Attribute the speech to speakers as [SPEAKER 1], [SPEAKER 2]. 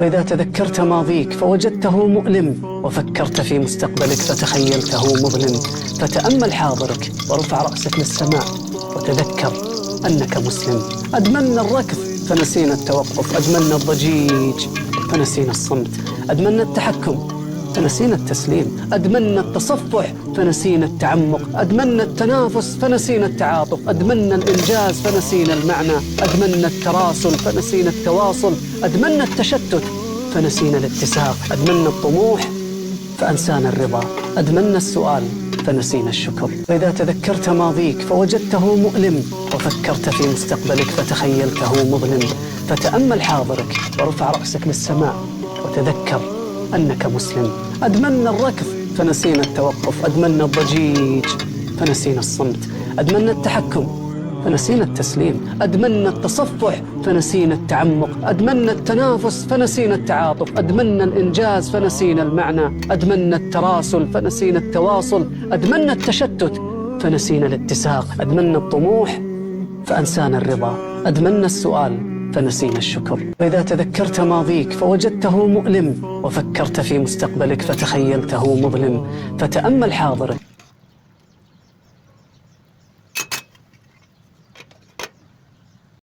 [SPEAKER 1] وإذا تذكرت ماضيك فوجدته مؤلم، وفكرت في مستقبلك فتخيلته مظلم، فتأمل حاضرك ورفع رأسك للسماء وتذكر أنك مسلم. أدمنا الركض فنسينا التوقف، أدمنا الضجيج فنسينا الصمت، أدمنا التحكم فنسينا التسليم، أدمنا التصفح فنسينا التعمق، أدمنا التنافس فنسينا التعاطف، أدمنا الإنجاز فنسينا المعنى، أدمنا التراسل فنسينا التواصل، أدمنا التشتت فنسينا الاتساق، أدمنا الطموح فأنسانا الرضا، أدمنا السؤال فنسينا الشكر. وإذا تذكرت ماضيك فوجدته مؤلم، وفكرت في مستقبلك فتخيلته مظلم، فتأمل حاضرك ورفع رأسك للسماء وتذكر أنك مسلم. أدمنا الركض فنسينا التوقف، أدمنا الضجيج فنسينا الصمت، أدمنا التحكم فنسينا التسليم، أدمنا التصفح فنسينا التعمق، أدمنا التنافس فنسينا التعاطف، أدمنا الإنجاز فنسينا المعنى، أدمنا التراسل فنسينا التواصل، أدمنا التشتت فنسينا الاتساق، أدمنا الطموح فأنسانا الرضا، أدمنا السؤال فنسينا الشكر. وإذا تذكرت ماضيك فوجدته مؤلم، وفكرت في مستقبلك فتخيلته مظلم، فتأمل حاضرك